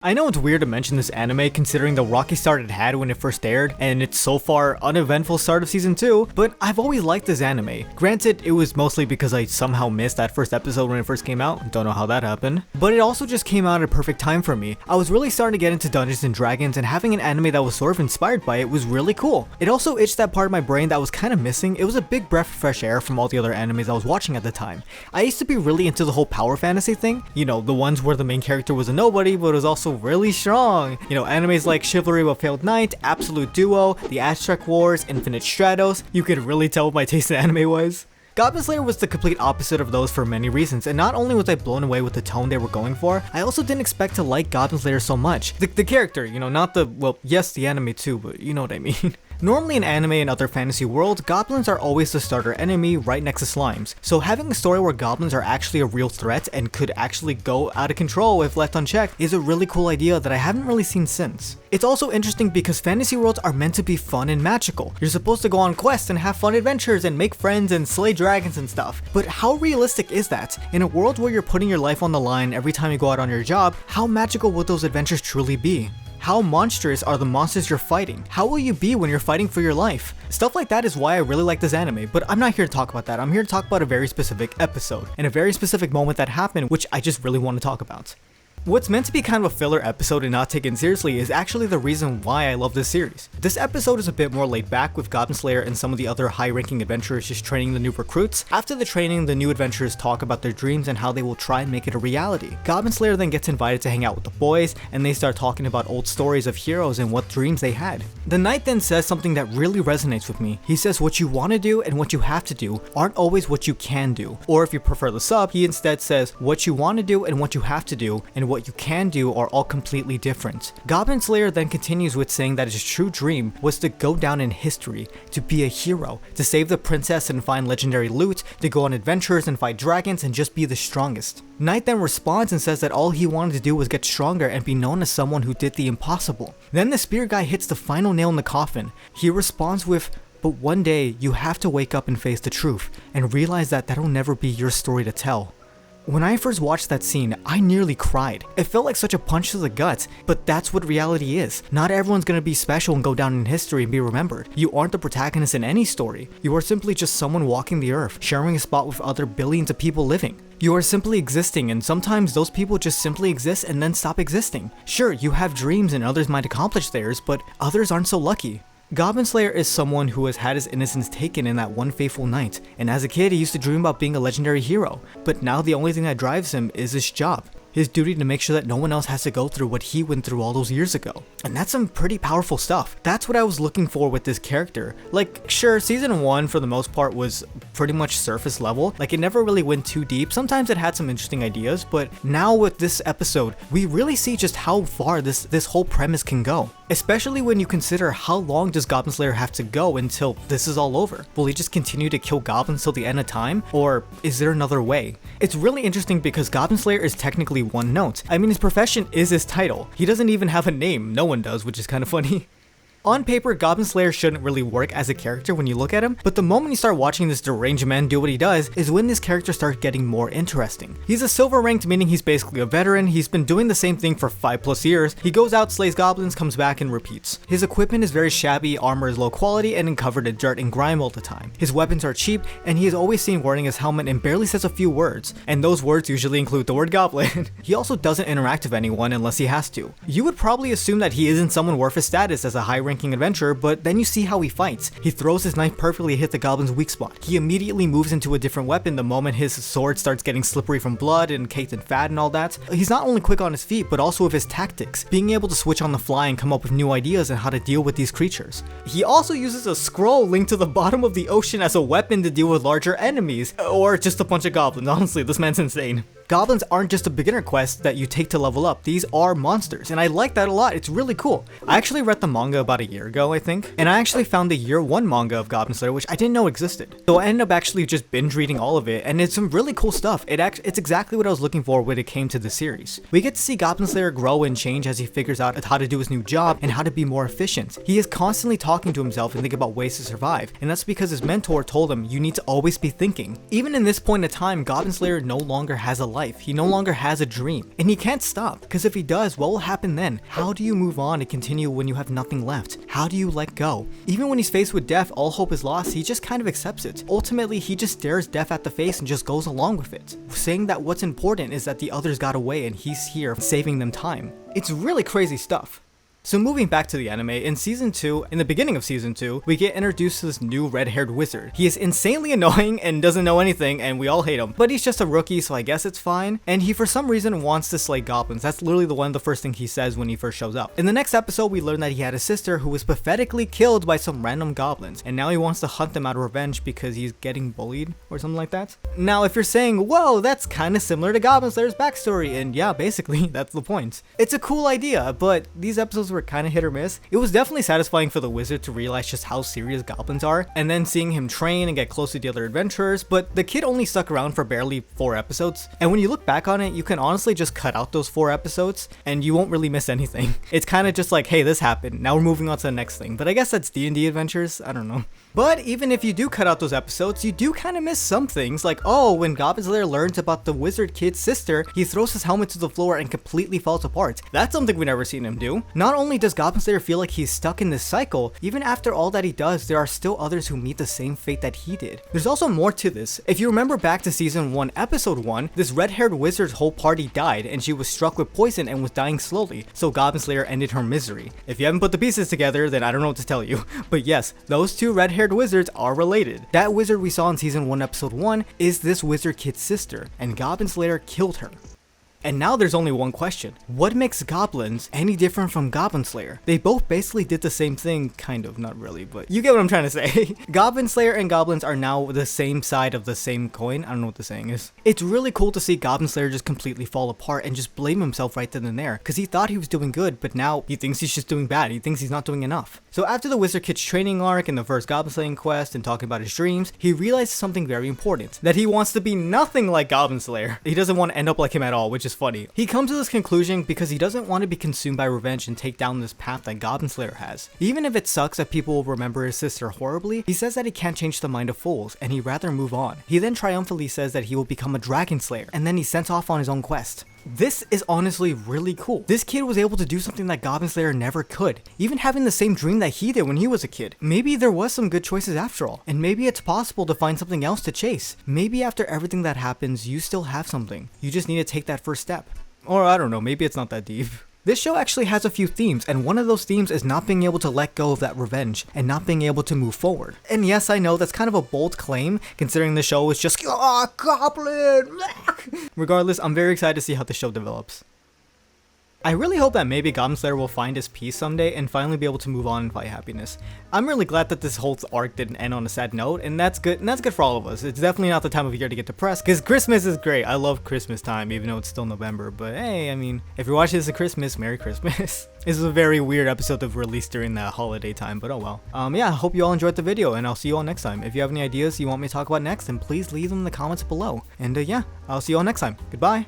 I know it's weird to mention this anime considering the rocky start it had when it first aired, and its so far uneventful start of season 2, but I've always liked this anime. Granted, it was mostly because I somehow missed that first episode when it first came out, don't know how that happened, but it also just came out at a perfect time for me. I was really starting to get into Dungeons and Dragons, and having an anime that was sort of inspired by it was really cool. It also itched that part of my brain that was kind of missing. It was a big breath of fresh air from all the other animes I was watching at the time. I used to be really into the whole power fantasy thing, you know, the ones where the main character was a nobody but was also really strong. You know, animes like Chivalry of a Failed Knight, Absolute Duo, The Aztec Wars, Infinite Stratos. You could really tell what my taste in anime was. Goblin Slayer was the complete opposite of those for many reasons, and not only was I blown away with the tone they were going for, I also didn't expect to like Goblin Slayer so much. The character, you know, not the, well, yes, the anime too, but you know what I mean. Normally in anime and other fantasy worlds, goblins are always the starter enemy right next to slimes, so having a story where goblins are actually a real threat and could actually go out of control if left unchecked is a really cool idea that I haven't really seen since. It's also interesting because fantasy worlds are meant to be fun and magical. You're supposed to go on quests and have fun adventures and make friends and slay dragons and stuff, but how realistic is that? In a world where you're putting your life on the line every time you go out on your job, how magical would those adventures truly be? How monstrous are the monsters you're fighting? How will you be when you're fighting for your life? Stuff like that is why I really like this anime, but I'm not here to talk about that. I'm here to talk about a very specific episode, and a very specific moment that happened, which I just really want to talk about. What's meant to be kind of a filler episode and not taken seriously is actually the reason why I love this series. This episode is a bit more laid back, with Goblin Slayer and some of the other high-ranking adventurers just training the new recruits. After the training, the new adventurers talk about their dreams and how they will try and make it a reality. Goblin Slayer then gets invited to hang out with the boys, and they start talking about old stories of heroes and what dreams they had. The knight then says something that really resonates with me. He says what you want to do and what you have to do aren't always what you can do. Or if you prefer the sub, he instead says what you want to do and what you have to do and what you can do are all completely different. Goblin Slayer then continues with saying that his true dream was to go down in history, to be a hero, to save the princess and find legendary loot, to go on adventures and fight dragons and just be the strongest. Knight then responds and says that all he wanted to do was get stronger and be known as someone who did the impossible. Then the spear guy hits the final nail in the coffin. He responds with, "But one day you have to wake up and face the truth and realize that that'll never be your story to tell." When I first watched that scene, I nearly cried. It felt like such a punch to the gut, but that's what reality is. Not everyone's gonna be special and go down in history and be remembered. You aren't the protagonist in any story. You are simply just someone walking the earth, sharing a spot with other billions of people living. You are simply existing, and sometimes those people just simply exist and then stop existing. Sure, you have dreams and others might accomplish theirs, but others aren't so lucky. Goblin Slayer is someone who has had his innocence taken in that one fateful night, and as a kid he used to dream about being a legendary hero, but now the only thing that drives him is his job. His duty to make sure that no one else has to go through what he went through all those years ago. And that's some pretty powerful stuff. That's what I was looking for with this character. Like, sure, season 1 for the most part was pretty much surface level. Like, it never really went too deep. Sometimes it had some interesting ideas, but now with this episode, we really see just how far this whole premise can go. Especially when you consider how long does Goblin Slayer have to go until this is all over? Will he just continue to kill goblins till the end of time? Or is there another way? It's really interesting because Goblin Slayer is technically one note. I mean, his profession is his title. He doesn't even have a name. No one does, which is kind of funny. On paper, Goblin Slayer shouldn't really work as a character when you look at him, but the moment you start watching this deranged man do what he does is when this character starts getting more interesting. He's a silver ranked, meaning he's basically a veteran. He's been doing the same thing for 5+ years. He goes out, slays goblins, comes back, and repeats. His equipment is very shabby, armor is low quality, and covered in dirt and grime all the time. His weapons are cheap, and he is always seen wearing his helmet and barely says a few words, and those words usually include the word goblin. He also doesn't interact with anyone unless he has to. You would probably assume that he isn't someone worth his status as a high-ranking adventurer, but then you see how he fights. He throws his knife perfectly to hit the goblin's weak spot. He immediately moves into a different weapon the moment his sword starts getting slippery from blood and caked in fat and all that. He's not only quick on his feet, but also with his tactics, being able to switch on the fly and come up with new ideas on how to deal with these creatures. He also uses a scroll linked to the bottom of the ocean as a weapon to deal with larger enemies, or just a bunch of goblins. Honestly, this man's insane. Goblins aren't just a beginner quest that you take to level up, these are monsters, and I like that a lot. It's really cool. I actually read the manga about a year ago, I think, and I actually found the year 1 manga of Goblin Slayer, which I didn't know existed. So I ended up actually just binge reading all of it, and it's some really cool stuff. It's exactly what I was looking for when it came to the series. We get to see Goblin Slayer grow and change as he figures out how to do his new job and how to be more efficient. He is constantly talking to himself and thinking about ways to survive, and that's because his mentor told him you need to always be thinking. Even in this point in time, Goblin Slayer no longer has a life. life. He no longer has a dream, and he can't stop, because if he does, what will happen then? How do you move on and continue when you have nothing left? How do you let go? Even when he's faced with death, all hope is lost, he just kind of accepts it. Ultimately, he just stares death at the face and just goes along with it, saying that what's important is that the others got away and he's here saving them time. It's really crazy stuff. So moving back to the anime, in season 2, in the beginning of season 2, we get introduced to this new red-haired wizard. He is insanely annoying and doesn't know anything, and we all hate him. But he's just a rookie, so I guess it's fine. And he for some reason wants to slay goblins. That's literally one of the first things he says when he first shows up. In the next episode, we learn that he had a sister who was pathetically killed by some random goblins, and now he wants to hunt them out of revenge because he's getting bullied or something like that. Now, if you're saying, whoa, that's kind of similar to Goblin Slayer's backstory, and yeah, basically, that's the point. It's a cool idea, but these episodes were kind of hit or miss. It was definitely satisfying for the wizard to realize just how serious goblins are, and then seeing him train and get close to the other adventurers, but the kid only stuck around for barely 4 episodes, and when you look back on it, you can honestly just cut out those 4 episodes, and you won't really miss anything. It's kind of just like, hey, this happened, now we're moving on to the next thing, but I guess that's D&D adventures, I don't know. But even if you do cut out those episodes, you do kind of miss some things, like, oh, when Goblin Slayer learns about the wizard kid's sister, he throws his helmet to the floor and completely falls apart. That's something we've never seen him do. Not only does Goblin Slayer feel like he's stuck in this cycle, even after all that he does, there are still others who meet the same fate that he did. There's also more to this. If you remember back to season 1, episode 1, this red-haired wizard's whole party died, and she was struck with poison and was dying slowly, so Goblin Slayer ended her misery. If you haven't put the pieces together, then I don't know what to tell you. But yes, those 2 red-haired wizards are related. That wizard we saw in season 1, episode 1 is this wizard kid's sister, and Goblin Slayer killed her. And now there's only one question. What makes goblins any different from Goblin Slayer? They both basically did the same thing, kind of, not really, but you get what I'm trying to say. Goblin Slayer and goblins are now the same side of the same coin. I don't know what the saying is. It's really cool to see Goblin Slayer just completely fall apart and just blame himself right then and there, because he thought he was doing good, but now he thinks he's just doing bad. He thinks he's not doing enough. So after the wizard kid's training arc and the first goblin slaying quest and talking about his dreams, he realizes something very important, that he wants to be nothing like Goblin Slayer. He doesn't want to end up like him at all, which is funny. He comes to this conclusion because he doesn't want to be consumed by revenge and take down this path that Goblin Slayer has. Even if it sucks that people will remember his sister horribly, he says that he can't change the mind of fools, and he'd rather move on. He then triumphantly says that he will become a dragon slayer, and then he's sent off on his own quest. This is honestly really cool. This kid was able to do something that Goblin Slayer never could, even having the same dream that he did when he was a kid. Maybe there was some good choices after all, and maybe it's possible to find something else to chase. Maybe after everything that happens, you still have something. You just need to take that first step. Or I don't know, maybe it's not that deep. This show actually has a few themes, and one of those themes is not being able to let go of that revenge and not being able to move forward. And yes, I know that's kind of a bold claim, considering the show is just, Goblin! Regardless, I'm very excited to see how the show develops. I really hope that maybe Goblin Slayer will find his peace someday and finally be able to move on and find happiness. I'm really glad that this whole arc didn't end on a sad note, and that's good for all of us. It's definitely not the time of year to get depressed, because Christmas is great. I love Christmas time, even though it's still November, but hey, I mean, if you're watching this at Christmas, Merry Christmas. This is a very weird episode to release during that holiday time, but oh well. Yeah, I hope you all enjoyed the video, and I'll see you all next time. If you have any ideas you want me to talk about next, then please leave them in the comments below. And yeah, I'll see you all next time. Goodbye!